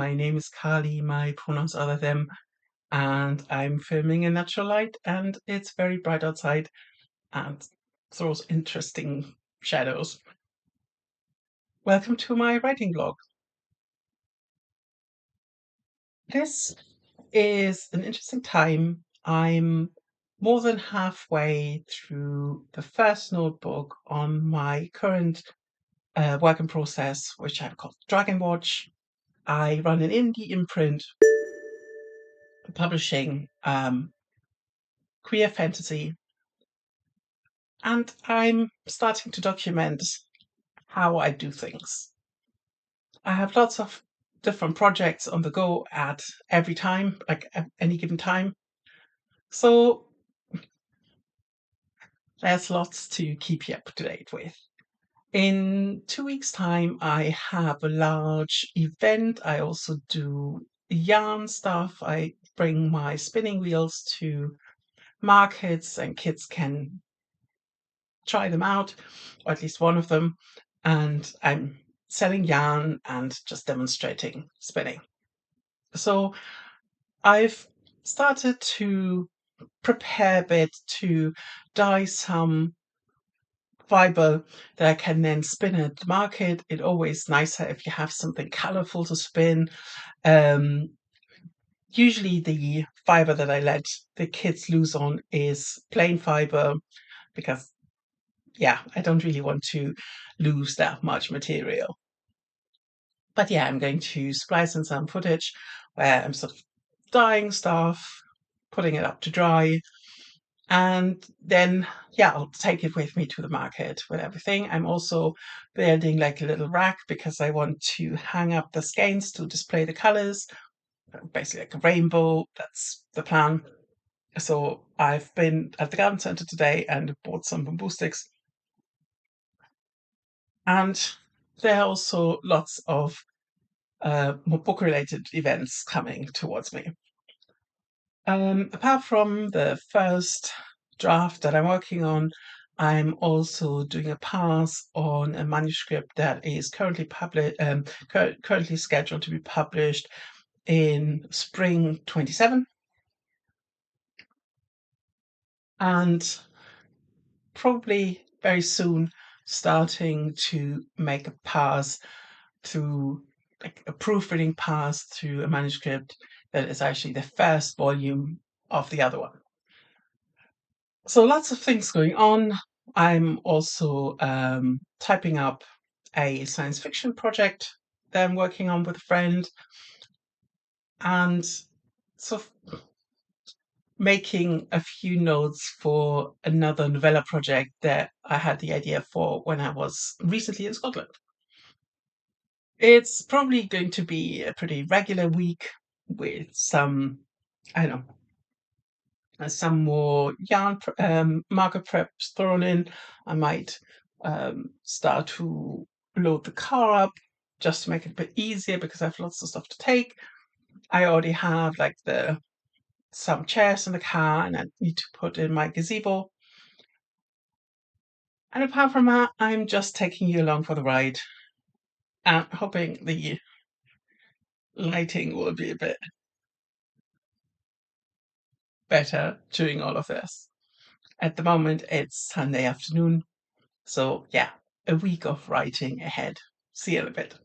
My name is Kali, my pronouns are them, and I'm filming in natural light, and it's very bright outside and throws interesting shadows. Welcome to my writing blog. This is an interesting time. I'm more than halfway through the first notebook on my current work in process, which I've called Dragon Watch. I run an indie imprint publishing queer fantasy, and I'm starting to document how I do things. I have lots of different projects on the go at every time, like at any given time. So there's lots to keep you up to date with. In 2 weeks' time, I have a large event. I also do yarn stuff. I bring my spinning wheels to markets and kids can try them out, or at least one of them. And I'm selling yarn and just demonstrating spinning. So I've started to prepare a bit to dye some fiber that I can then spin at the market. It's always nicer if you have something colorful to spin. Usually the fiber that I let the kids loose on is plain fiber because, yeah, I don't really want to lose that much material. But yeah, I'm going to splice in some footage where I'm sort of dyeing stuff, putting it up to dry, and then, yeah, I'll take it with me to the market with everything. I'm also building like a little rack because I want to hang up the skeins to display the colors, basically like a rainbow. That's the plan. So I've been at the garden center today and bought some bamboo sticks. And there are also lots of more book-related events coming towards me. Apart from the first draft that I'm working on, I'm also doing a pass on a manuscript that is currently currently scheduled to be published in spring 27, and probably very soon starting to make a pass through, like a proofreading pass through a manuscript that is actually the first volume of the other one. So lots of things going on. I'm also typing up a science fiction project that I'm working on with a friend, and sort of making a few notes for another novella project that I had the idea for when I was recently in Scotland. It's probably going to be a pretty regular week with some, I don't know, some more yarn marker preps thrown in. I might start to load the car up just to make it a bit easier because I have lots of stuff to take. I already have like some chairs in the car, and I need to put in my gazebo. And apart from that, I'm just taking you along for the ride and hoping the lighting will be a bit better during all of this. At the moment, it's Sunday afternoon. So, yeah, a week of writing ahead. See you in a bit.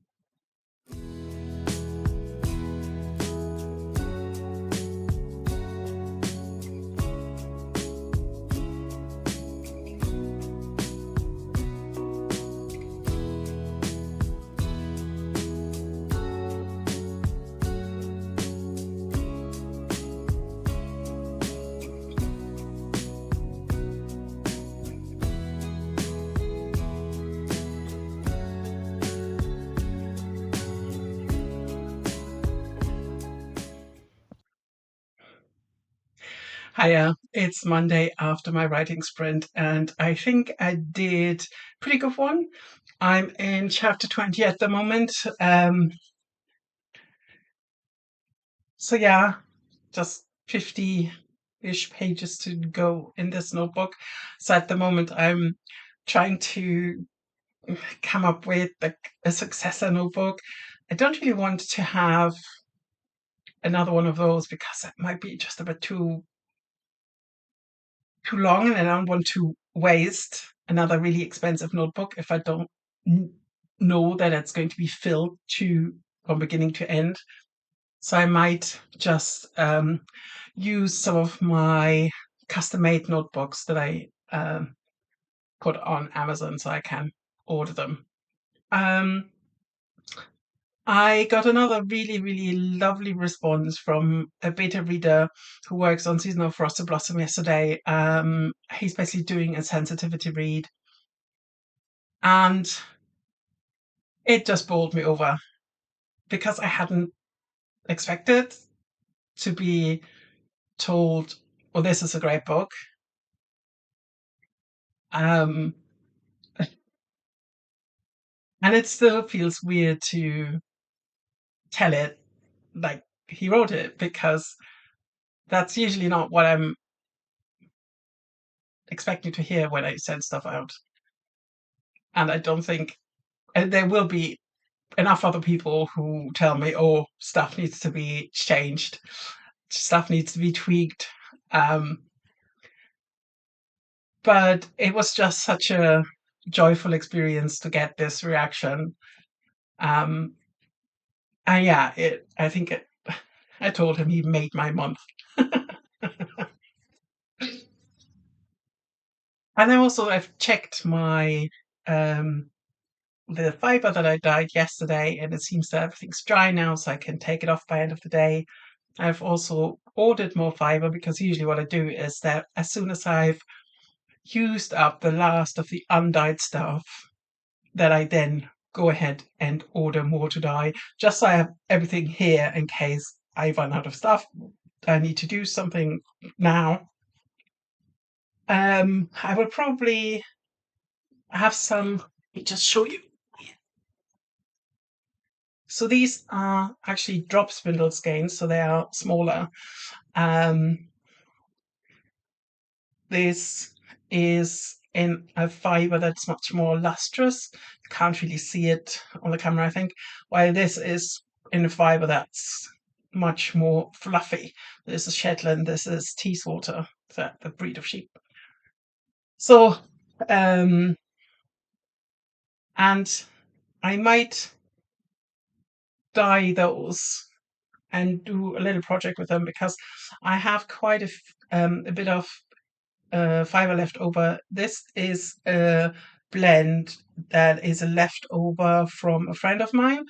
Hiya, it's Monday after my writing sprint, and I think I did pretty good one. I'm in chapter 20 at the moment. So yeah, just 50-ish pages to go in this notebook. So at the moment, I'm trying to come up with like a successor notebook I don't really want to have another one of those because it might be just a bit too long, and I don't want to waste another really expensive notebook if I don't know that it's going to be filled to from beginning to end. So I might just use some of my custom-made notebooks that I put on Amazon so I can order them. Um, I got another really, really lovely response from a beta reader who works on Season of Frost and Blossom yesterday. He's basically doing a sensitivity read, and it just bowled me over because I hadn't expected to be told, "Oh, this is a great book." Um, and it still feels weird to tell it like he wrote it because that's usually not what I'm expecting to hear when I send stuff out. And I don't think and there will be enough other people who tell me, "Oh, stuff needs to be changed, stuff needs to be tweaked." Um, but it was just such a joyful experience to get this reaction. Um, and yeah, I think I told him he made my month. And I've checked my um, the fiber that I dyed yesterday, and it seems that everything's dry now, so I can take it off by end of the day. I've also ordered more fiber because usually what I do is that as soon as I've used up the last of the undyed stuff, that I then go ahead and order more to dye, just so I have everything here in case I run out of stuff. I need to do something now. I will probably have some. Let me just show you. So these are actually drop spindle skeins, so they are smaller. Um, this is in a fiber that's much more lustrous. You can't really see it on the camera, I think, while this is in a fiber that's much more fluffy. This is Shetland, this is Teeswater, the breed of sheep. So, um, and I might dye those and do a little project with them because I have quite a bit of fiber left over. This is a blend that is a leftover from a friend of mine.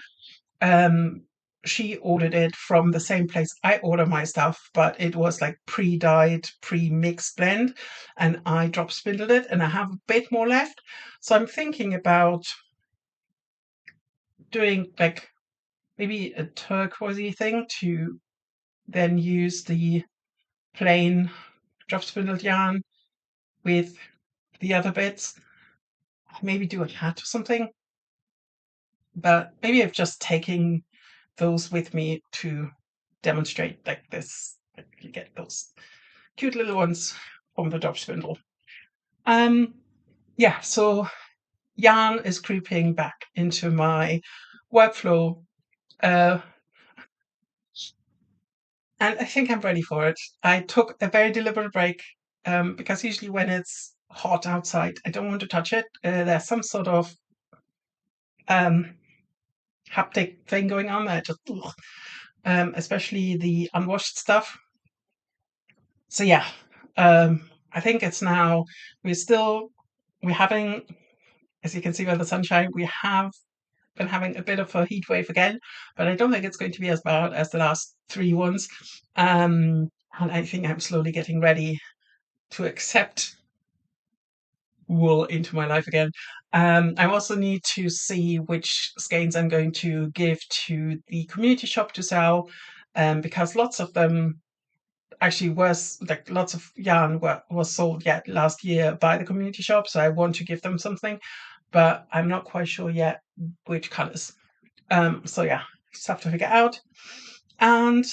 Um, she ordered it from the same place I order my stuff, but it was like pre-dyed, pre-mixed blend, and I drop spindled it, and I have a bit more left. So I'm thinking about doing like maybe a turquoisey thing to then use the plain drop spindled yarn with the other bits. Maybe do a hat or something. But maybe I'm just taking those with me to demonstrate like this. Like you get those cute little ones from the drop spindle. Um, yeah, so yarn is creeping back into my workflow. Uh, and I think I'm ready for it. I took a very deliberate break because usually when it's hot outside, I don't want to touch it. There's some sort of um, haptic thing going on there, just especially the unwashed stuff. So yeah, I think it's now we're having, as you can see by the sunshine, we have been having a bit of a heat wave again, but I don't think it's going to be as bad as the last three ones. And I think I'm slowly getting ready to accept wool into my life again. I also need to see which skeins I'm going to give to the community shop to sell, because lots of them actually was like lots of yarn was sold yet last year by the community shop, so I want to give them something, but I'm not quite sure yet which colors. So yeah, just have to figure out. And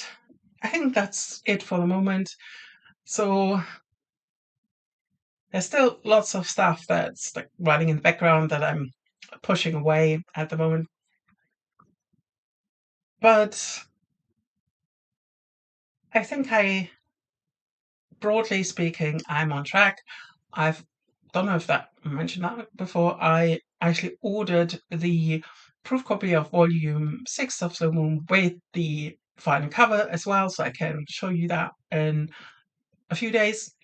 I think that's it for the moment. So there's still lots of stuff that's like running in the background that I'm pushing away at the moment. But I think broadly speaking, I'm on track. I've don't know if that I mentioned that before. I actually ordered the proof copy of volume 6 of Slow Moon with the final cover as well, so I can show you that in a few days.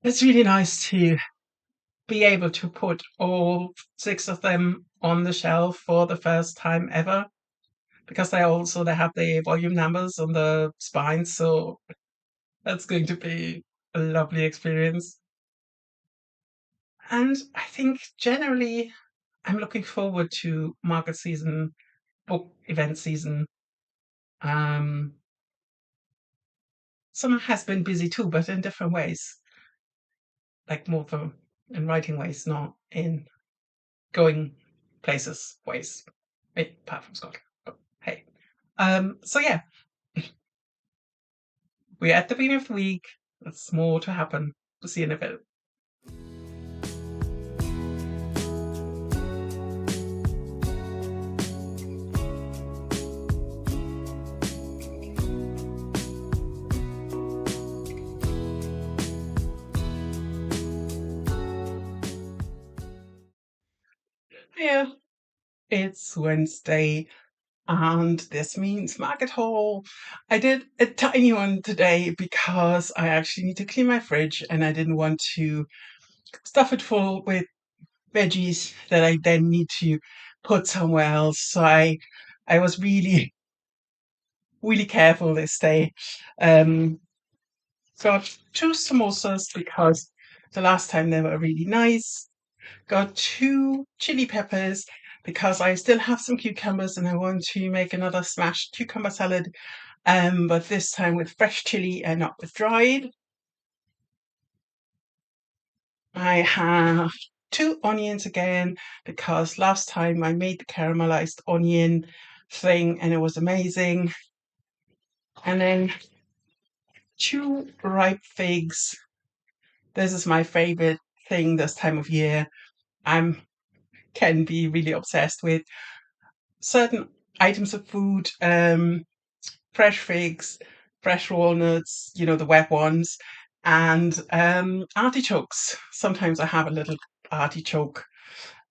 It's really nice to be able to put all 6 of them on the shelf for the first time ever because they have the volume numbers on the spine, so that's going to be a lovely experience. And I think generally I'm looking forward to market season, book event season. Um, Summer has been busy too, but in different ways, like more for in writing ways, not in going places ways. Apart from Scotland. But hey. So yeah, we're at the beginning of the week. There's more to happen. We'll see you in a bit. Yeah, it's Wednesday, and this means market haul. I did a tiny one today because I actually need to clean my fridge and I didn't want to stuff it full with veggies that I then need to put somewhere else. So I was really, really careful this day. Um, got 2 samosas because the last time they were really nice. Got 2 chili peppers because I still have some cucumbers and I want to make another smashed cucumber salad, but this time with fresh chili and not with dried. I have 2 onions again because last time I made the caramelized onion thing and it was amazing. And then 2 ripe figs. This is my favorite thing this time of year. I'm can be really obsessed with certain items of food, fresh figs, fresh walnuts, the wet ones, and artichokes. Sometimes I have a little artichoke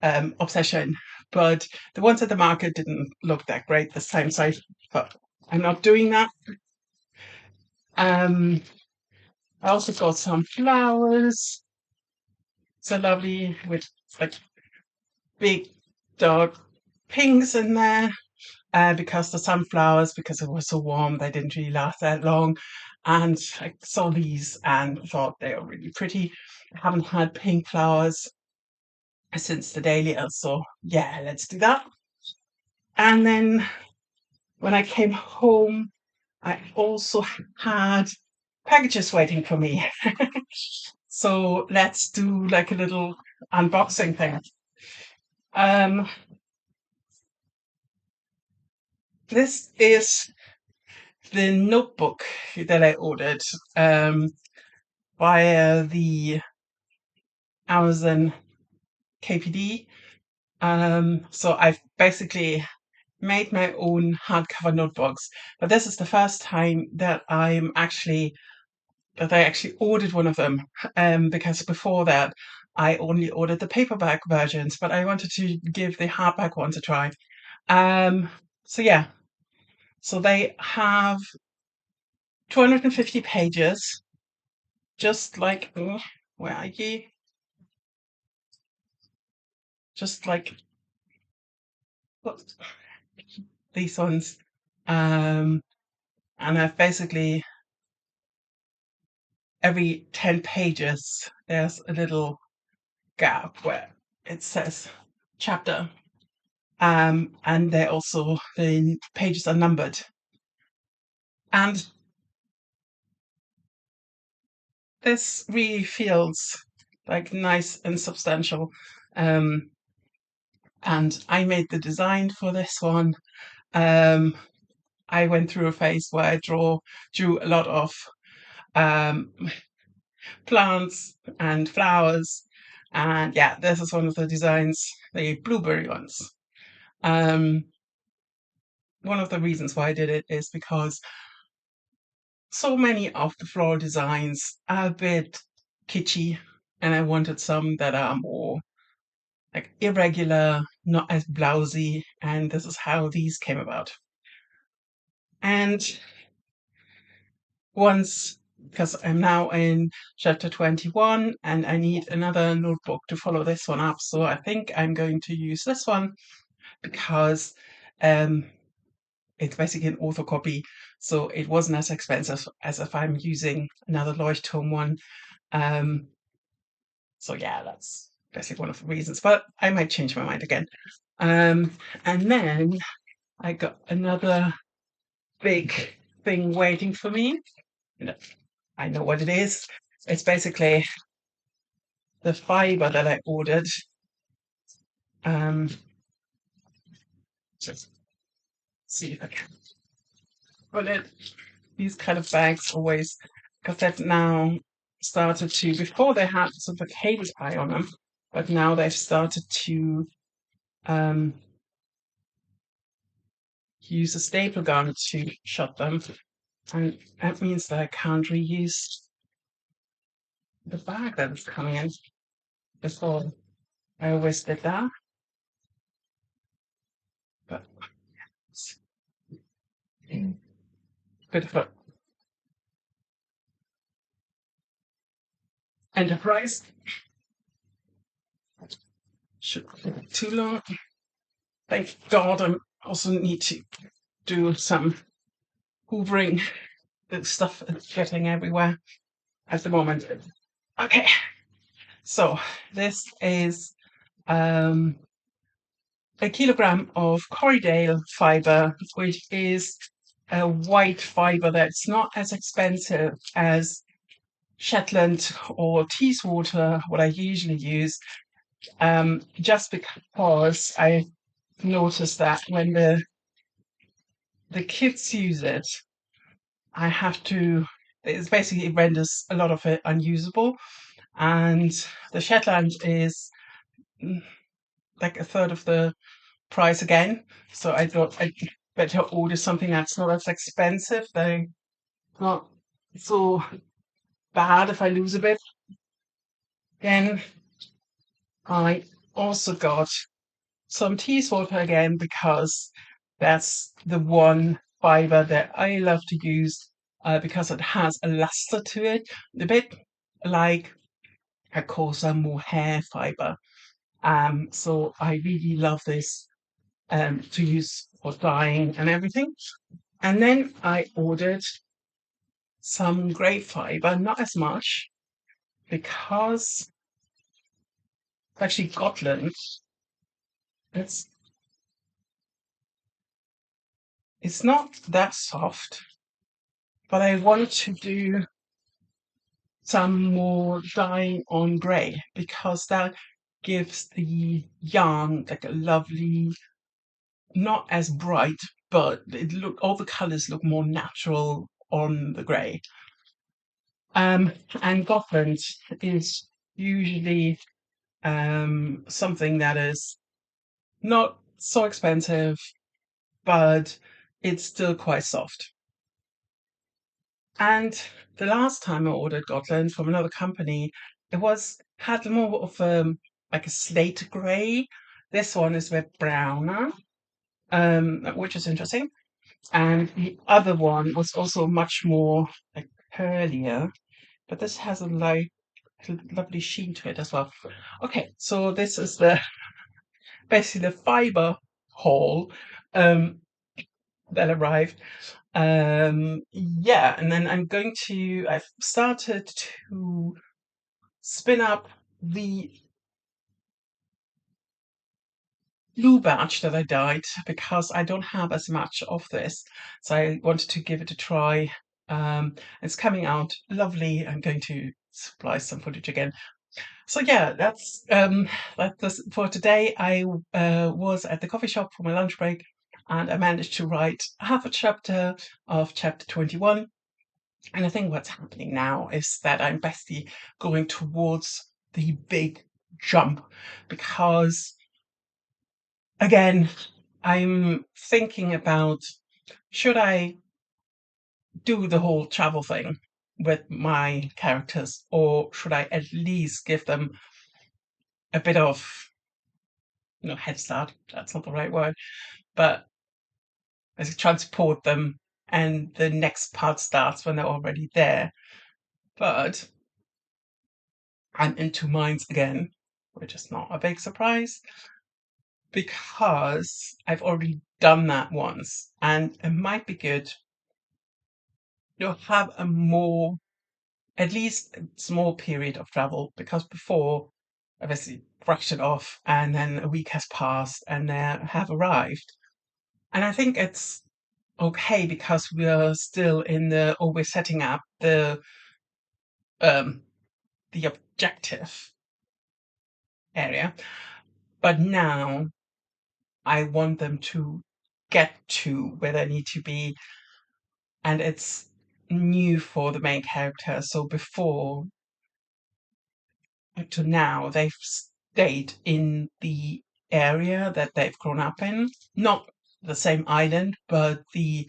obsession, but the ones at the market didn't look that great this time, so I thought I'm not doing that. Um, I also got some flowers. So lovely with like big dark pinks in there. Because the sunflowers, because it was so warm, they didn't really last that long. And I saw these and thought they were really pretty. I haven't had pink flowers since the dahlia, so yeah, let's do that. And then when I came home, I also had packages waiting for me. So let's do like a little unboxing thing. Um, this is the notebook that I ordered via the Amazon KPD. So I've basically made my own hardcover notebooks, but this is the first time that I actually ordered one of them. Because before that I only ordered the paperback versions, but I wanted to give the hardback ones a try. Um, so yeah, so they have 250 pages, just like where are you? Just like what these ones. Um, and I've basically every 10 pages there's a little gap where it says chapter. And the pages are numbered. And this really feels like nice and substantial. Um, and I made the design for this one. Um, I went through a phase where drew a lot of um, plants and flowers. And yeah, this is one of the designs, the blueberry ones. Um, one of the reasons why I did it is because so many of the floral designs are a bit kitschy, and I wanted some that are more like irregular, not as blousy, and this is how these came about. And once, because I'm now in chapter 21 and I need another notebook to follow this one up, so I think I'm going to use this one because it's basically an author copy, so it wasn't as expensive as if I'm using another Leuchtturm one. So yeah, that's basically one of the reasons, but I might change my mind again. And then I got another big thing waiting for me. I know what it is. It's basically the fiber that I ordered. Just see if I can put it. These kind of bags always, because they've now started to, before they had sort of a cable tie on them, but now they've started to use a staple gun to shut them. And that means that I can't reuse the bag that is coming in. Before I always did that. But it's a bit of a enterprise. Shouldn't take too long. Thank God I also need to do some hoovering. The stuff is getting everywhere at the moment. Okay, so this is a kilogram of Corriedale fiber, which is a white fiber that's not as expensive as Shetland or Teeswater, what I usually use, just because I noticed that when the kids use it, I have to. It's basically, it renders a lot of it unusable, and the Shetland is like a third of the price again. So I thought I'd better order something that's not as expensive. They're not so bad if I lose a bit. Then I also got some Teeswater again because that's the one fiber that I love to use because it has a luster to it, a bit like a coarser, more hair fiber. So I really love this to use for dyeing and everything. And then I ordered some grey fiber, not as much, because actually Gotland, it's not that soft, but I want to do some more dyeing on grey because that gives the yarn like a lovely, not as bright, but all the colours look more natural on the grey. And Gotland is usually something that is not so expensive, but it's still quite soft. And the last time I ordered Gotland from another company, it had more of like a slate grey. This one is a bit browner, which is interesting. And the other one was also much more like curlier, but this has a lovely sheen to it as well. Okay, so this is basically the fiber haul that arrived. Yeah, and then I've started to spin up the blue batch that I dyed because I don't have as much of this. So I wanted to give it a try. It's coming out lovely. I'm going to supply some footage again. So yeah, that's for today. I was at the coffee shop for my lunch break, and I managed to write half a chapter of chapter 21. And I think what's happening now is that I'm basically going towards the big jump because, again, I'm thinking about, should I do the whole travel thing with my characters, or should I at least give them a bit of, head start? That's not the right word, but as transport them, and the next part starts when they're already there. But I'm in two minds again, which is not a big surprise because I've already done that once, and it might be good to have a more, at least a small period of travel, because before I basically brushed it off and then a week has passed and they have arrived. And I think it's okay because we're still in the, or we're setting up um the objective area. But now I want them to get to where they need to be, and it's new for the main character. So before, up to now, they've stayed in the area that they've grown up in, not the same island, but the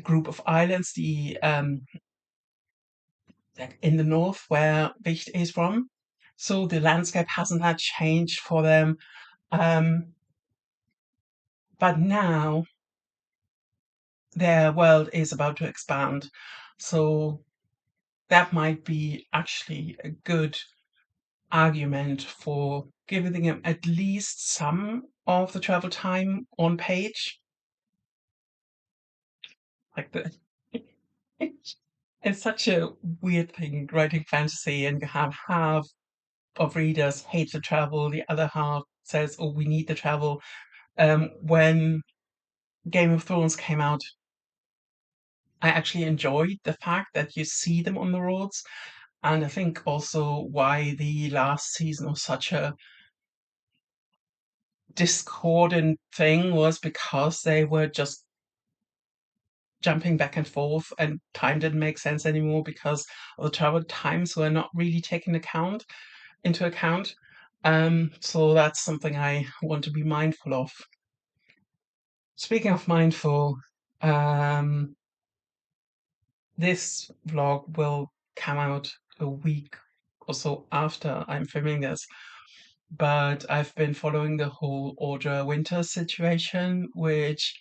group of islands, the like in the north where Wicht is from. So the landscape hasn't that changed for them. Um, but now their world is about to expand. So that might be actually a good argument for giving them at least some of the travel time on page. Like the it's such a weird thing writing fantasy, and you have half of readers hate the travel, the other half says, "Oh, we need the travel." When Game of Thrones came out, I actually enjoyed the fact that you see them on the roads, and I think also why the last season was such a discordant thing was because they were just jumping back and forth, and time didn't make sense anymore because the travel times were not really taken into account. So that's something I want to be mindful of. Speaking of mindful, um, this vlog will come out a week or so after I'm filming this, but I've been following the whole Audra Winter situation, which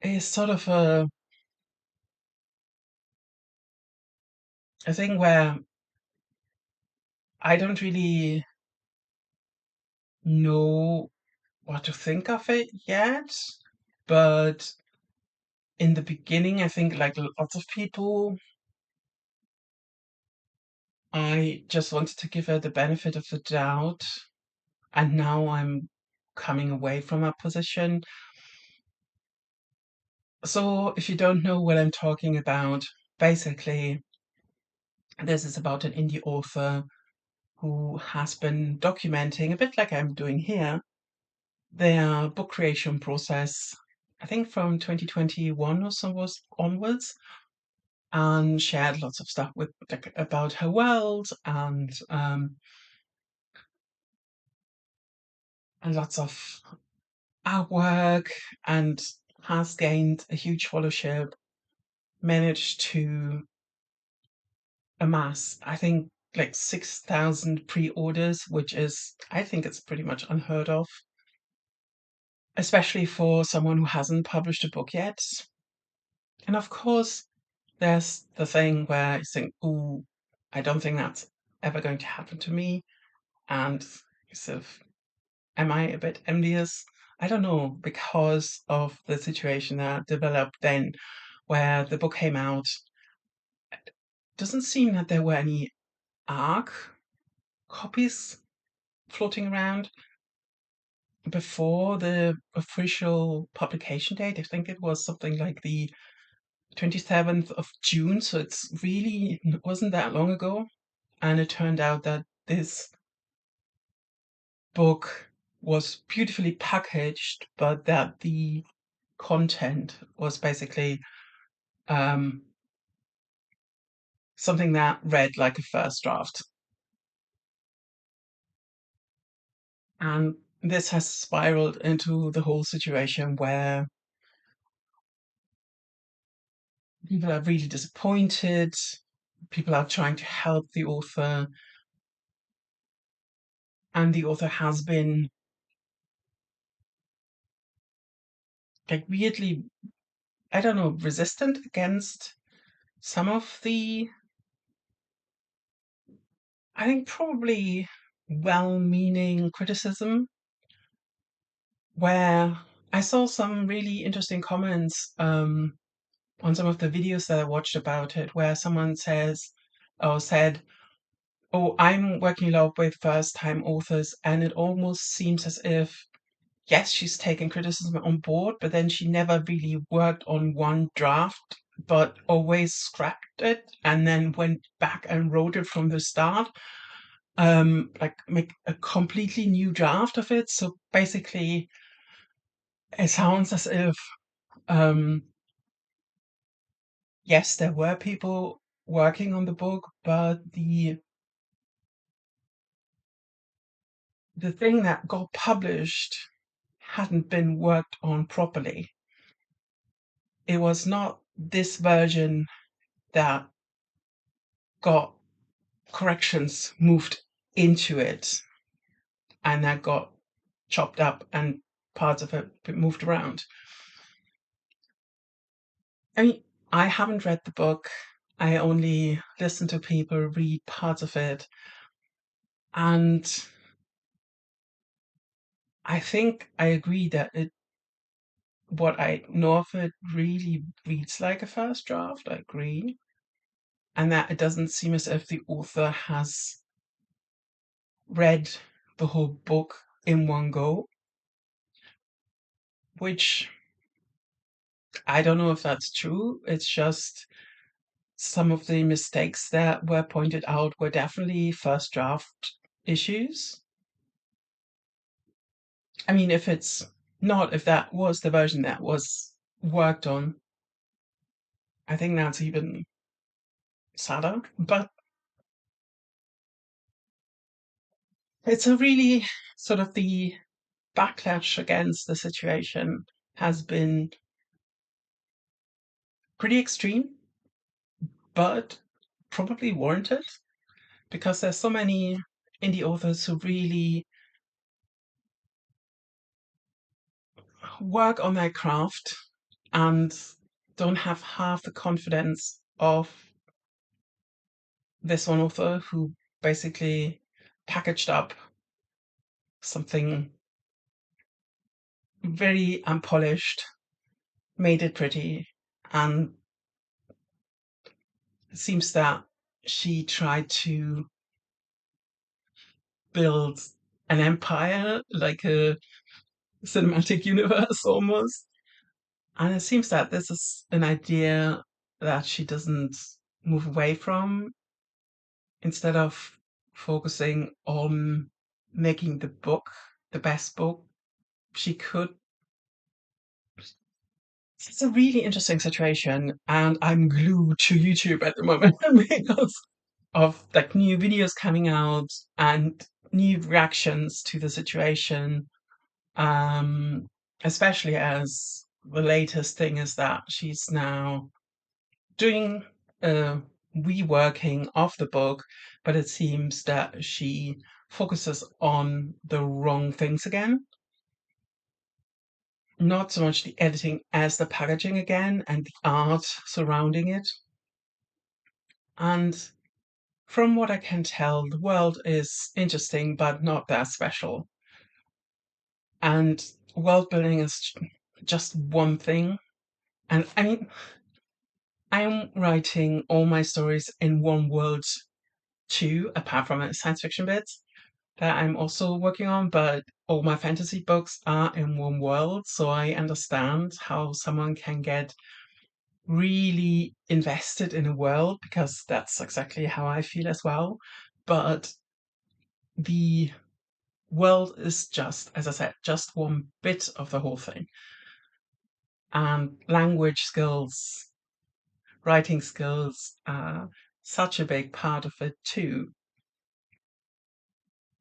is sort of a thing where I don't really know what to think of it yet. But in the beginning, I think, like lots of people, I just wanted to give her the benefit of the doubt. And now I'm coming away from that position. So if you don't know what I'm talking about, basically, this is about an indie author who has been documenting, a bit like I'm doing here, their book creation process, I think from 2021 or so was onwards, and shared lots of stuff with, like, about her world, and lots of artwork, and has gained a huge followership, managed to amass, I think, like 6,000 pre-orders, which is, I think it's pretty much unheard of, especially for someone who hasn't published a book yet. And of course, there's the thing where you think, "Ooh, I don't think that's ever going to happen to me." And sort of, am I a bit envious? I don't know, because of the situation that developed then, where the book came out. Doesn't seem that there were any ARC copies floating around before the official publication date. I think it was something like the 27th of June, so it's really wasn't that long ago. And it turned out that this book was beautifully packaged, but that the content was basically um, something that read like a first draft. And this has spiraled into the whole situation where people are really disappointed, people are trying to help the author, and the author has been like weirdly, I don't know, resistant against some of the, I think, probably well meaning criticism, where I saw some really interesting comments on some of the videos that I watched about it, where someone said, "Oh, I'm working a lot with first time authors, and it almost seems as if, yes, she's taken criticism on board, but then she never really worked on one draft, but always scrapped it and then went back and wrote it from the start, like make a completely new draft of it." So basically, it sounds as if, um, yes, there were people working on the book, but the thing that got published hadn't been worked on properly. It was not this version that got corrections moved into it and that got chopped up and parts of it moved around. I mean, I haven't read the book. I only listen to people read parts of it. And I think I agree that what I know of it really reads like a first draft. I agree. And that it doesn't seem as if the author has read the whole book in one go, which I don't know if that's true. It's just some of the mistakes that were pointed out were definitely first draft issues. I mean, if that was the version that was worked on, I think that's even sadder. But it's a really sort of the backlash against the situation has been pretty extreme, but probably warranted because there's so many indie authors who really work on their craft and don't have half the confidence of this one author who basically packaged up something very unpolished, made it pretty, and it seems that she tried to build an empire, like a cinematic universe almost. And it seems that this is an idea that she doesn't move away from. Instead of focusing on making the book the best book she could. It's a really interesting situation, and I'm glued to YouTube at the moment because of like new videos coming out and new reactions to the situation. Um, Especially as the latest thing is that she's now doing a reworking of the book, but it seems that she focuses on the wrong things again. Not so much the editing as the packaging again and the art surrounding it. And from what I can tell, the world is interesting but not that special. And world building is just one thing. And I mean, I'm writing all my stories in one world too, apart from a science fiction bits that I'm also working on, but all my fantasy books are in one world, so I understand how someone can get really invested in a world because that's exactly how I feel as well. But the world is just, as I said, just one bit of the whole thing. And language skills, writing skills are such a big part of it too.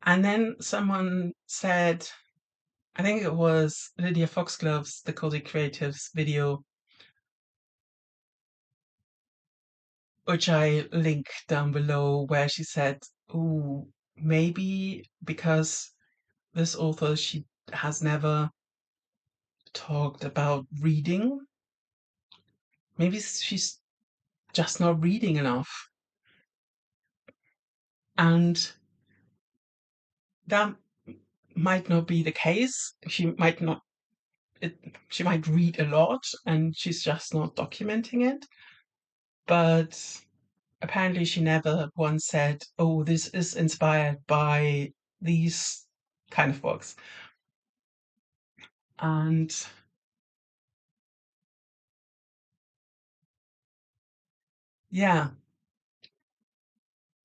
And then someone said, I think it was Lydia Foxglove's The Cozy Creatives video, which I link down below, where she said, "Oh, maybe because this author, she has never talked about reading. Maybe she's just not reading enough." And that might not be the case. She might not, it, she might read a lot and she's just not documenting it. But apparently, she never once said, "Oh, this is inspired by these kind of books." And yeah,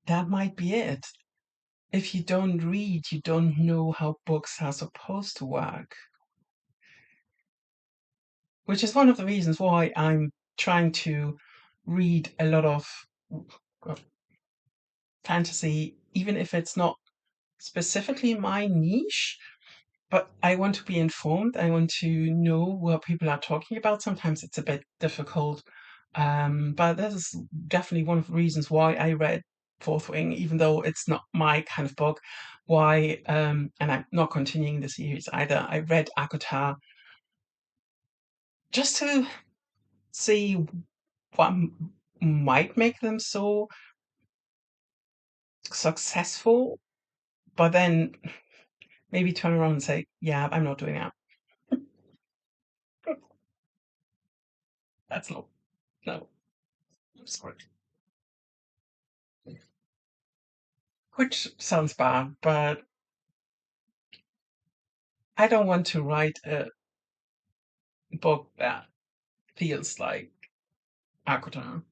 that might be it. If you don't read, you don't know how books are supposed to work, which is one of the reasons why I'm trying to read a lot of uh, fantasy, even if it's not specifically my niche. But I want to be informed. I want to know what people are talking about. Sometimes it's a bit difficult. But this is definitely one of the reasons why I read Fourth Wing, even though it's not my kind of book. Why, and I'm not continuing the series either. I read Akuta just to see what might make them so successful, but then maybe turn around and say, "Yeah, I'm not doing that." That's not, no, I'm sorry. Which sounds bad, but I don't want to write a book that feels like Akutan.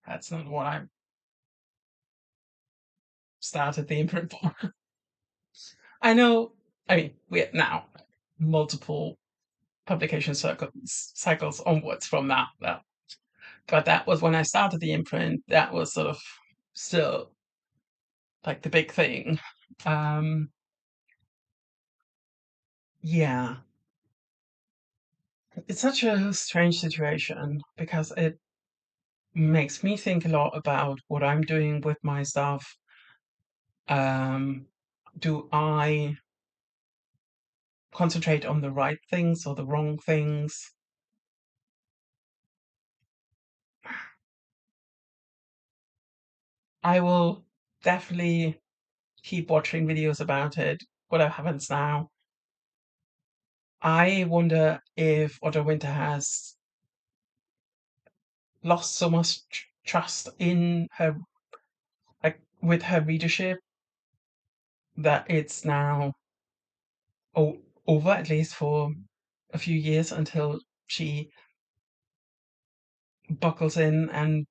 That's not what I started the imprint for. I know, I mean, we're now multiple publication cycles onwards from that. But that was when I started the imprint, that was sort of still like the big thing. Um, yeah, it's such a strange situation because it makes me think a lot about what I'm doing with my stuff. Do I concentrate on the right things or the wrong things? I will definitely keep watching videos about it, whatever happens now. I wonder if Audra Winter has lost so much trust in her, like with her readership, that it's now over, at least for a few years, until she buckles in and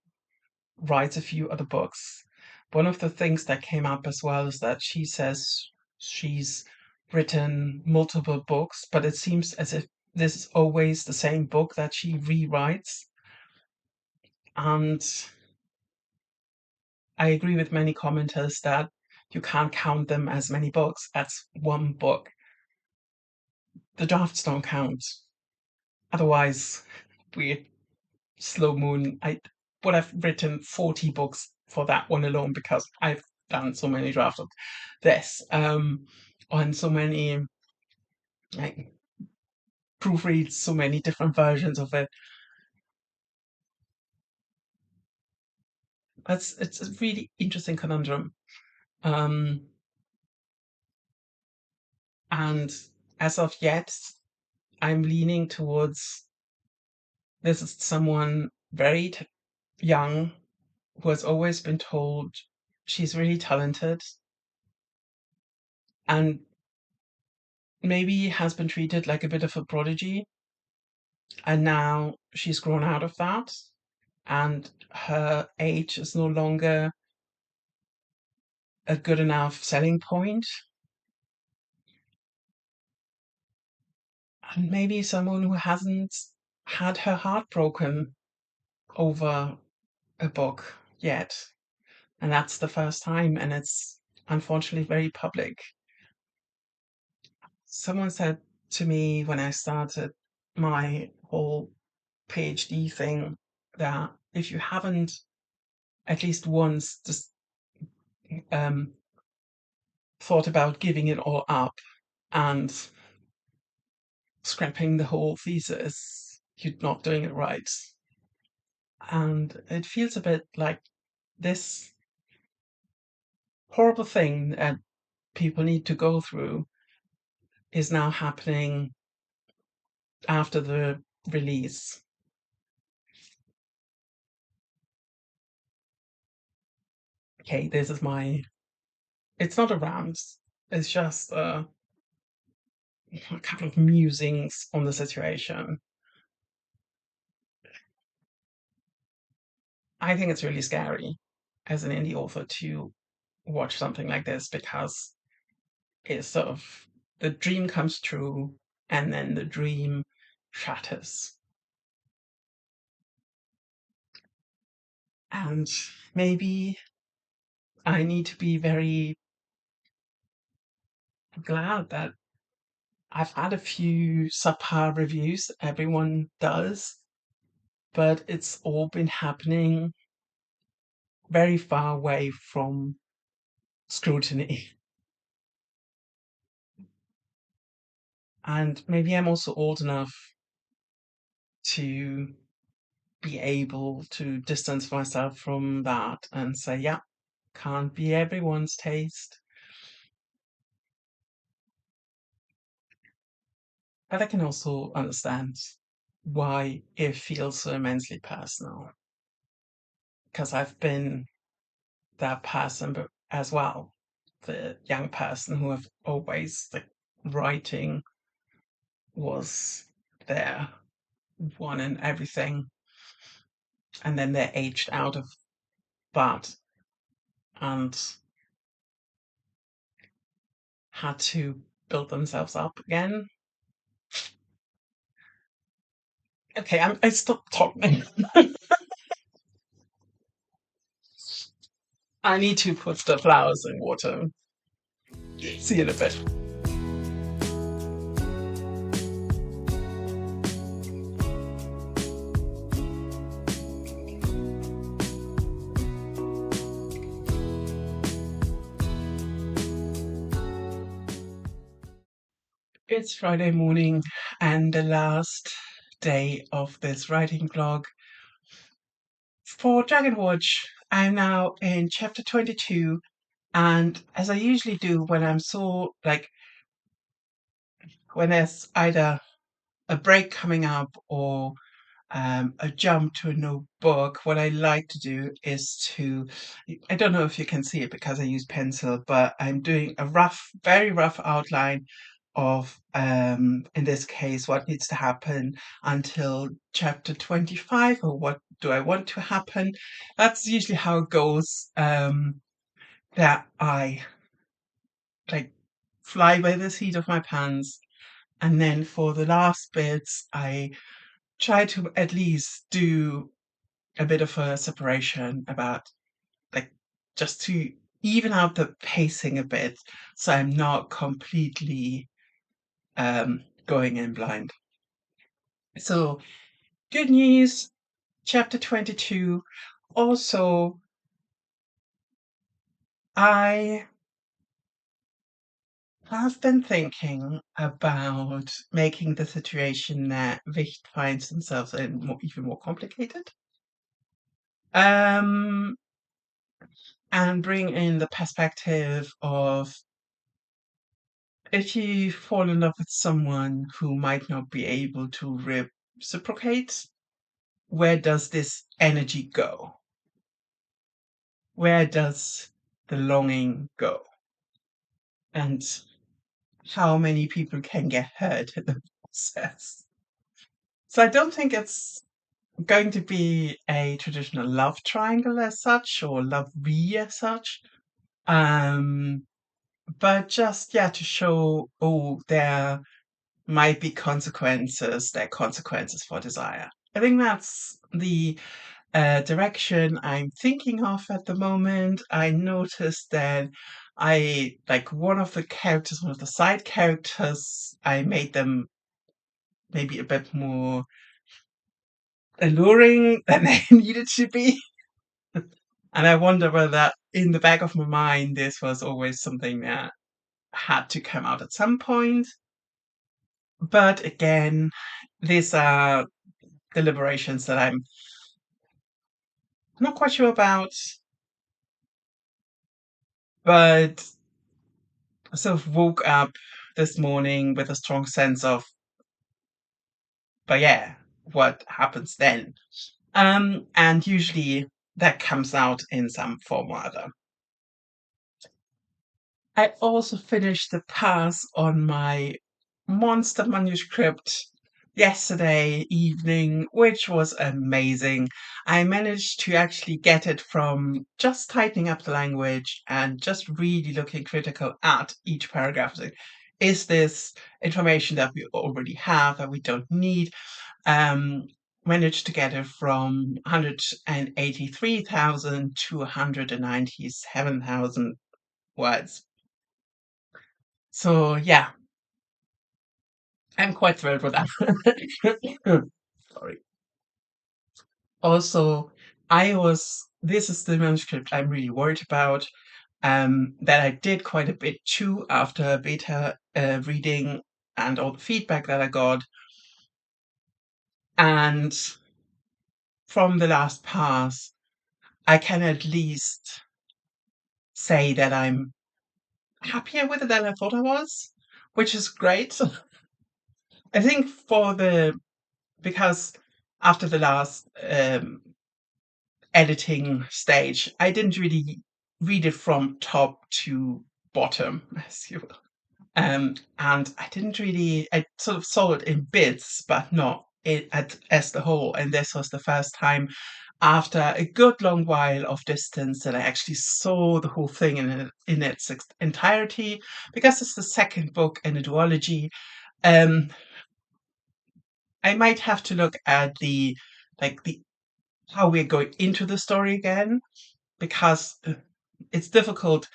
writes a few other books. One of the things that came up as well is that she says she's written multiple books, but it seems as if this is always the same book that she rewrites. And I agree with many commenters that you can't count them as many books. That's one book. The drafts don't count. Otherwise, we're Slow Moon. I would have written 40 books for that one alone because I've done so many drafts of this, on so many, like, proofreads, so many different versions of it. It's a really interesting conundrum. Um, and as of yet, I'm leaning towards this is someone very young who has always been told she's really talented and maybe has been treated like a bit of a prodigy. And now she's grown out of that, and her age is no longer a good enough selling point. And maybe someone who hasn't had her heart broken over a book yet. And that's the first time, and it's unfortunately very public. Someone said to me when I started my whole PhD thing that if you haven't at least once just um, thought about giving it all up and scrapping the whole thesis, you're not doing it right. And it feels a bit like this horrible thing that people need to go through is now happening after the release. Okay, this is my, it's not a rant, it's just a couple of musings on the situation. I think it's really scary as an indie author to watch something like this because it's sort of the dream comes true and then the dream shatters. And maybe I need to be very glad that I've had a few subpar reviews, everyone does, but it's all been happening very far away from scrutiny. And maybe I'm also old enough to be able to distance myself from that and say, yeah, can't be everyone's taste. But I can also understand why it feels so immensely personal, because I've been that person as well, the young person who have always like writing was their one and everything, and then they're aged out of that and had to build themselves up again. Okay, I stopped talking. I need to put the flowers in water. See you in a bit. It's Friday morning and the last day of this writing vlog for Dragon Watch. I'm now in chapter 22, and as I usually do when I'm so like when there's either a break coming up or a jump to a new book, what I like to do is to, I don't know if you can see it because I use pencil, but I'm doing a rough, very rough outline of, in this case, what needs to happen until chapter 25, or what do I want to happen. That's usually how it goes, that I like fly by the seat of my pants. And then for the last bits, I try to at least do a bit of a separation about like just to even out the pacing a bit so I'm not completely going in blind. So good news, chapter 22. Also, I have been thinking about making the situation that Wicht finds themselves in even more complicated. Um, and bring in the perspective of if you fall in love with someone who might not be able to reciprocate, where does this energy go? Where does the longing go? And how many people can get hurt in the process? So I don't think it's going to be a traditional love triangle as such or love V as such. But just yeah, to show there might be consequences, there are consequences for desire. I think that's the direction I'm thinking of at the moment. I noticed that I like one of the characters, one of the side characters, I made them maybe a bit more alluring than they needed to be. And I wonder whether that in the back of my mind, this was always something that had to come out at some point. But again, these are deliberations that I'm not quite sure about, but I sort of woke up this morning with a strong sense of, but yeah, what happens then? And usually that comes out in some form or other. I also finished the pass on my monster manuscript yesterday evening, which was amazing. I managed to actually get it from just tightening up the language and just really looking critical at each paragraph. Like, is this information that we already have that we don't need? Um, Managed to get it from 183,000 to 197,000 words. So yeah, I'm quite thrilled with that. Sorry. Also, this is the manuscript I'm really worried about. That I did quite a bit too after beta reading and all the feedback that I got. And from the last pass, I can at least say that I'm happier with it than I thought I was, which is great. I think because after the last editing stage, I didn't really read it from top to bottom, as you will. And I sort of saw it in bits, but not as the whole. And this was the first time after a good long while of distance that I actually saw the whole thing in its entirety, because it's the second book in a duology. Um, I might have to look at the how we're going into the story again, because it's difficult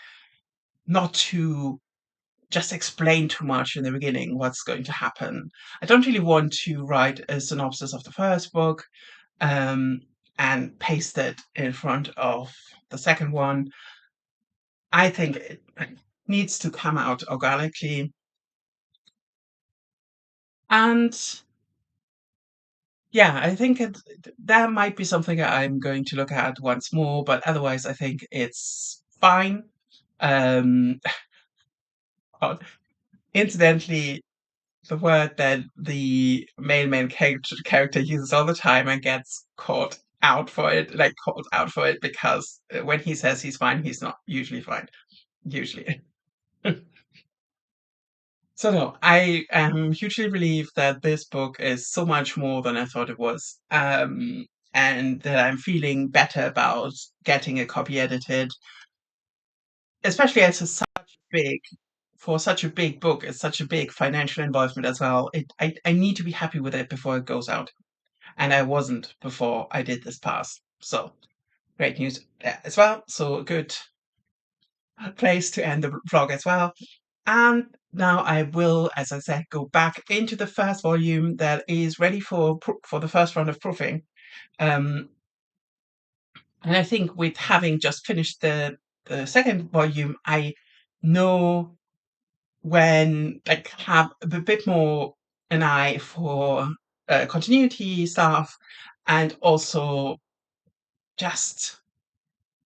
not to just explain too much in the beginning what's going to happen. I don't really want to write a synopsis of the first book um, and paste it in front of the second one. I think it needs to come out organically. And yeah, I think that might be something I'm going to look at once more, but otherwise, I think it's fine. Um, Incidentally, the word that the main character uses all the time and gets called out for it, because when he says he's fine, he's not usually fine. Usually. So no, I am hugely relieved that this book is so much more than I thought it was. And that I'm feeling better about getting a copy edited, especially as it's big for such a big book. It's such a big financial involvement as well. I need to be happy with it before it goes out, and I wasn't before I did this pass. So great news there as well. So a good place to end the vlog as well. And now I will, as I said, go back into the first volume that is ready for the first round of proofing. Um, and I think with having just finished the second volume, I know when have a bit more an eye for continuity stuff, and also just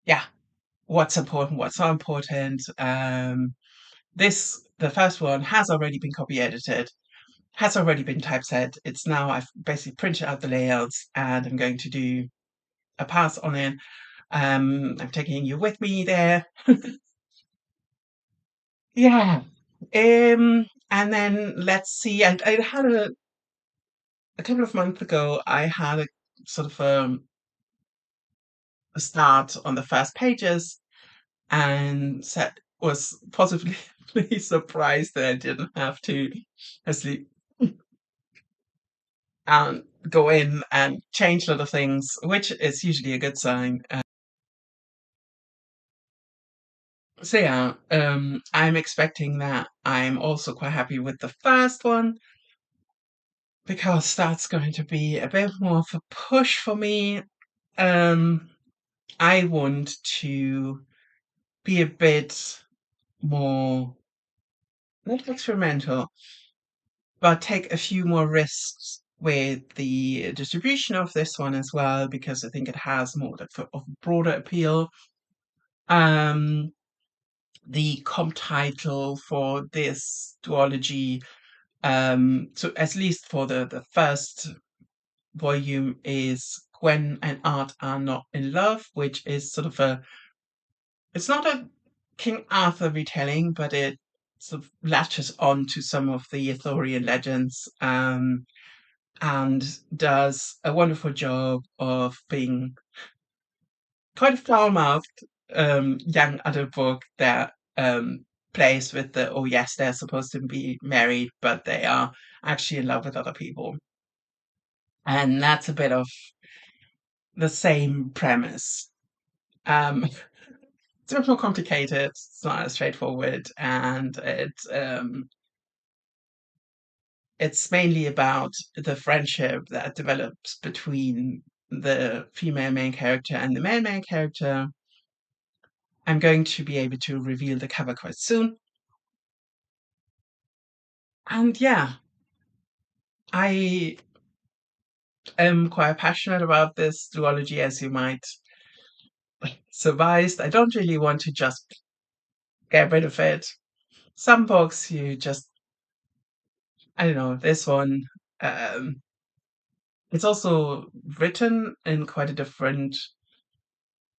yeah, what's important, what's not important. The first one has already been copy edited, has already been typeset. It's now I've basically printed out the layouts and I'm going to do a pass on it. I'm taking you with me there. Yeah. And then let's see. I had a couple of months ago, I had a sort of a start on the first pages, and was positively surprised that I didn't have to sleep. And go in and change little things, which is usually a good sign. So yeah, I'm expecting that. I'm also quite happy with the first one because that's going to be a bit more of a push for me. Um, I want to be a bit more not experimental, but take a few more risks with the distribution of this one as well, because I think it has more of a broader appeal. Um, the comp title for this duology, so at least for the first volume, is Gwen and Art Are Not in Love, which is sort of it's not a King Arthur retelling, but it sort of latches on to some of the Arthurian legends, and does a wonderful job of being quite a foul-mouthed young adult book that plays with the, oh yes, they're supposed to be married, but they are actually in love with other people. And that's a bit of the same premise. It's a bit more complicated, it's not as straightforward, and it's mainly about the friendship that develops between the female main character and the male main character. I'm going to be able to reveal the cover quite soon. And yeah, I am quite passionate about this duology, as you might surmise. I don't really want to just get rid of it. Some books you just, I don't know, this one, um, it's also written in quite a different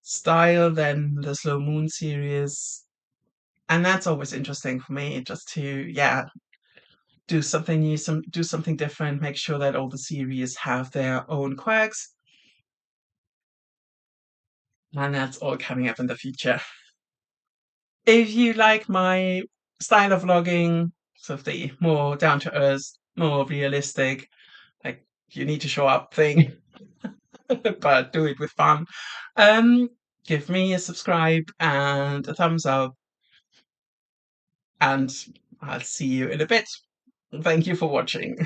style than the Slow Moon series. And that's always interesting for me, just to, yeah, do something new, do something different, make sure that all the series have their own quirks. And that's all coming up in the future. If you like my style of vlogging, sort of the more down to earth, more realistic, like you need to show up thing, but do it with fun, um, give me a subscribe and a thumbs up, and I'll see you in a bit. Thank you for watching.